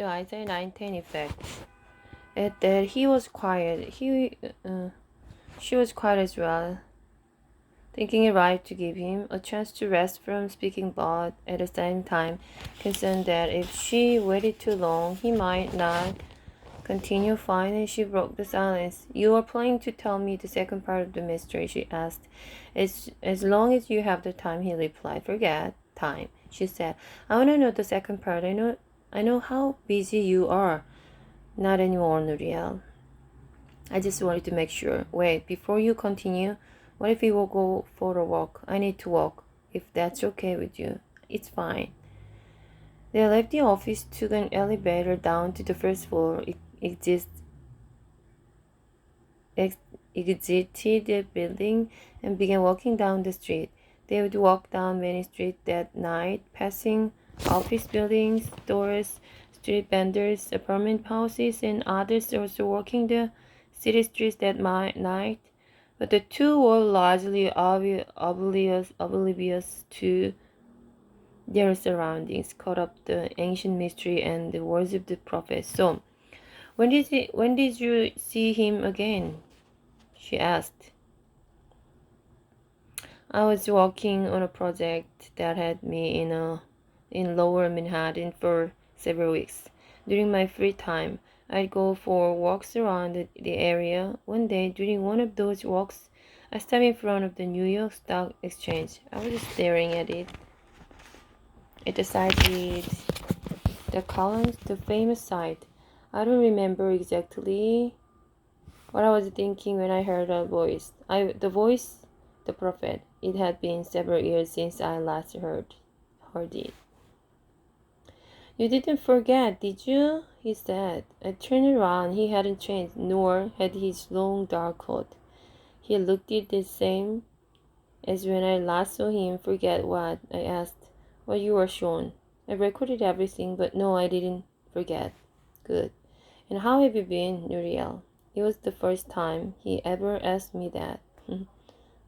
the Isaiah 9:10 effect. At that he was quiet. She was quiet as well, thinking it right to give him a chance to rest from speaking, but at the same time concerned that if she waited too long, he might not continue. Finally, she broke the silence. "You are planning to tell me the second part of the mystery?" she asked. As long as you have the time," he replied. "Forget time," she said. "I want to know the second part. I know how busy you are." "Not anymore, Nuriel. I just wanted to make sure." "Wait, before you continue, what if we will go for a walk? I need to walk. If that's okay with you." "It's fine." They left the office, took an elevator down to the first floor, exited the building, and began walking down the street. They would walk down many streets that night, passing office buildings, stores, street vendors, apartment houses, and others also walking the city streets that night. But the two were largely oblivious to their surroundings, caught up the ancient mystery and the words of the prophet. "So, when did you see him again?" she asked. "I was working on a project that had me in Lower Manhattan for several weeks. During my free time, I'd go for walks around the area. One day, during one of those walks, I stopped in front of the New York Stock Exchange. I was just staring at it. At the side with the columns, the famous site. I don't remember exactly what I was thinking when I heard a voice. The prophet. It had been several years since I last heard it. "You didn't forget, did you?" he said. I turned around. He hadn't changed, nor had his long dark coat. He looked the same as when I last saw him. "Forget what?" I asked. "What you were shown. I recorded everything, but no, I didn't forget." "Good. And how have you been, Nuriel?" It was the first time he ever asked me that.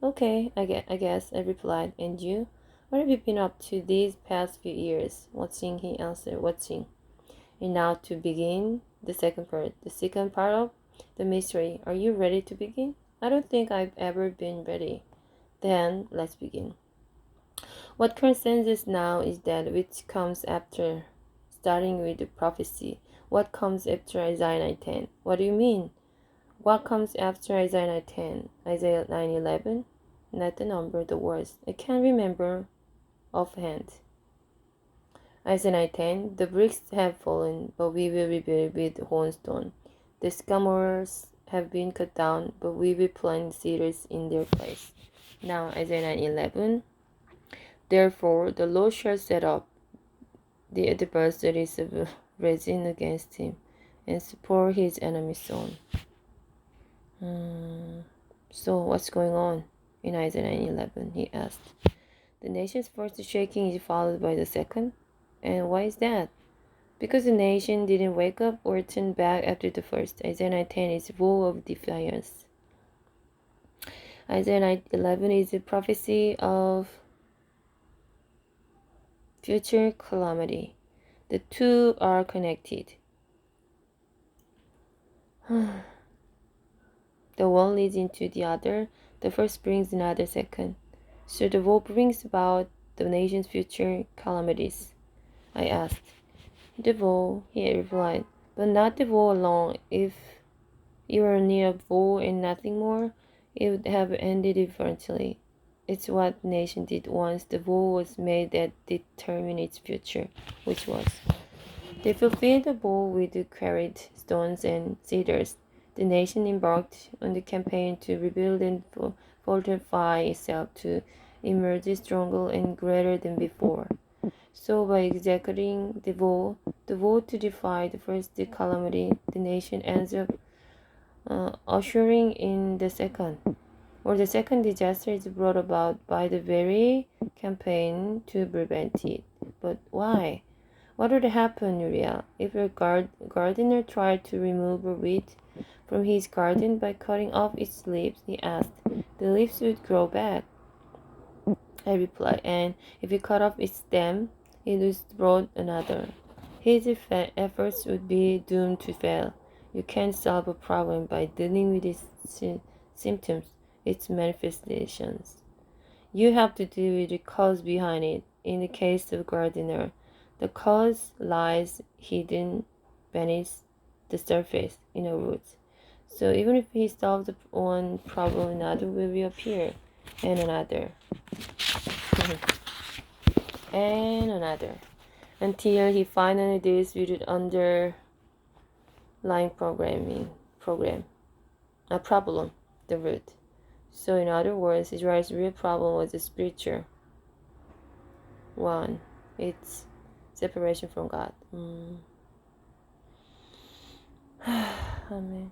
"Okay, I guess," I replied. "And you? What have you been up to these past few years?" "Watching," he answered. "Watching." "And now to begin the second part of the mystery. Are you ready to begin?" "I don't think I've ever been ready." "Then let's begin. What concerns us now is that which comes after, starting with the prophecy. What comes after Isaiah 9:10? "What do you mean?" "What comes after Isaiah 9:10? Isaiah 9:11? Not the number, the words. I can't remember offhand." Isaiah 9:10. "The bricks have fallen, but we will rebuild with hornstone. The sycamores have been cut down, but we will plant cedars in their place." Now Isaiah 9:11. "Therefore the Lord shall set up the adversaries of resin against him, and support his enemies on." So what's going on in Isaiah 9:11? he asked. "The nation's first shaking is followed by the second. And why is that?" "Because the nation didn't wake up or turn back after the first. Isaiah 9:10 is full of defiance. Isaiah 9:11 is a prophecy of future calamity. The two are connected. The one leads into the other. The first brings another second. So the woe brings about the nation's future calamities." I asked. "The woe," he replied, "but not the woe alone. If you were near a woe and nothing more, it would have ended differently. It's what the nation did once the woe was made that determined its future, which was. They fulfilled the vow with quarried stones and cedars. The nation embarked on the campaign to rebuild and fortify itself to emerge stronger and greater than before. So by executing the vow to defy the first calamity, the nation ends up ushering in the second. Or the second disaster is brought about by the very campaign to prevent it. But why? What would happen, Uriah, if a gardener tried to remove a weed from his garden by cutting off its leaves? He asked. The leaves would grow back, I replied, and if he cut off its stem, it would sprout another. His efforts would be doomed to fail. You can't solve a problem by dealing with its symptoms, its manifestations. You have to deal with the cause behind it. In the case of gardener, the cause lies hidden beneath the surface in a root. So even if he solves one problem, another will reappear, and another, and another, until he finally deals with an underlying problem, the root. So in other words, Israel's real problem was a spiritual one. It's separation from God. Amen.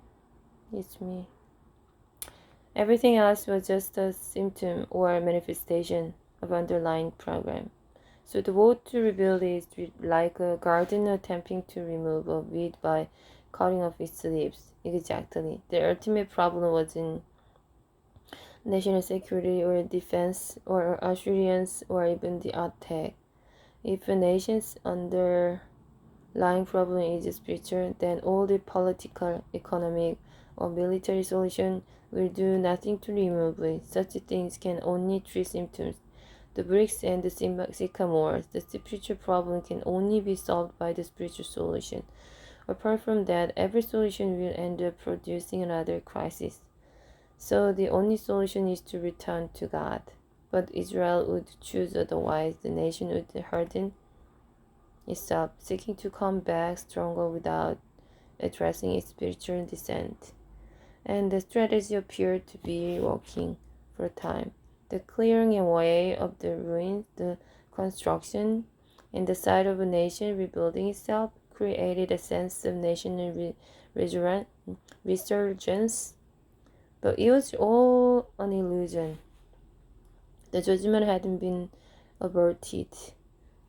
It's me. Everything else was just a symptom or manifestation of underlying problem. So the vote to rebuild is like a gardener attempting to remove a weed by cutting off its leaves. Exactly. The ultimate problem was in national security or defense or assurance or even the attack. If a nation's underlying problem is spiritual, then all the political, economic, or military solution will do nothing to remove it. Such things can only treat symptoms. The bricks and the sycamores. The spiritual problem can only be solved by the spiritual solution. Apart from that, every solution will end up producing another crisis. So the only solution is to return to God. But Israel would choose otherwise. The nation would harden itself, seeking to come back stronger without addressing its spiritual descent. And the strategy appeared to be working for a time. The clearing away of the ruins, the construction, and the sight of a nation rebuilding itself created a sense of national resurgence. But it was all an illusion. The judgment hadn't been averted,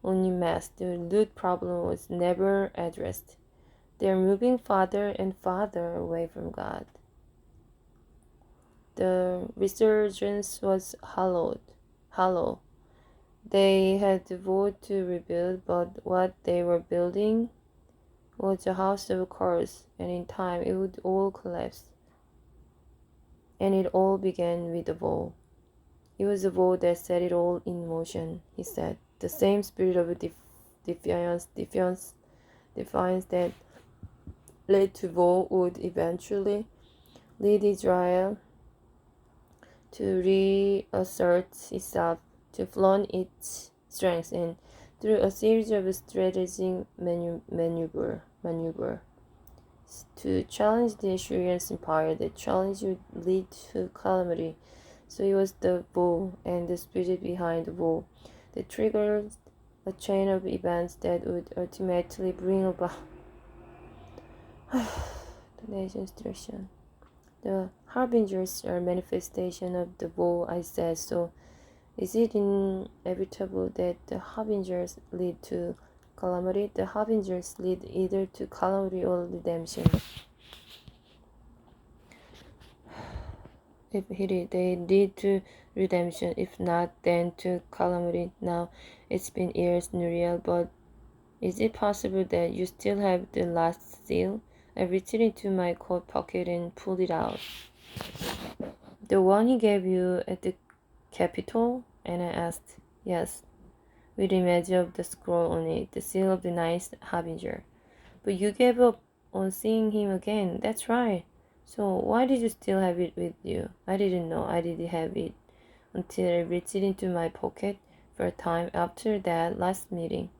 only masked. The root problem was never addressed. They are moving farther and farther away from God. The resurgence was hollow. They had vowed to rebuild, but what they were building was a house of cards, and in time it would all collapse. And it all began with a vow. It was a vow that set it all in motion, he said. The same spirit of defiance that led to vow would eventually lead Israel to reassert itself, to flaunt its strength, and through a series of strategic maneuver to challenge the Assyrian Empire. The challenge would lead to calamity. So it was the vow and the spirit behind the vow that triggered a chain of events that would ultimately bring about the nation's destruction. The harbingers are manifestation of the vow, I said. So is it inevitable that the harbingers lead to calamity? The harbingers lead either to calamity or redemption. If they lead to redemption, if not, then to calamity. Now, it's been years, Nuriel, but is it possible that you still have the last seal? I reached into my coat pocket and pulled it out. The one he gave you at the Capitol? And I asked. Yes, with the image of the scroll on it, the seal of the ninth harbinger. But you gave up on seeing him again. That's right. So why did you still have it with you? I didn't know I did have it until I reached into my pocket for a time after that last meeting.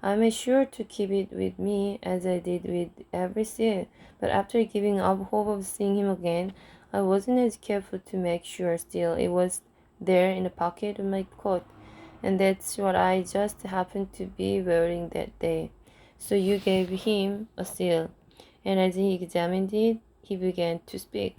I made sure to keep it with me as I did with every seal, but after giving up hope of seeing him again, I wasn't as careful to make sure still it was there in the pocket of my coat, and that's what I just happened to be wearing that day. So you gave him a seal, and as he examined it, he began to speak.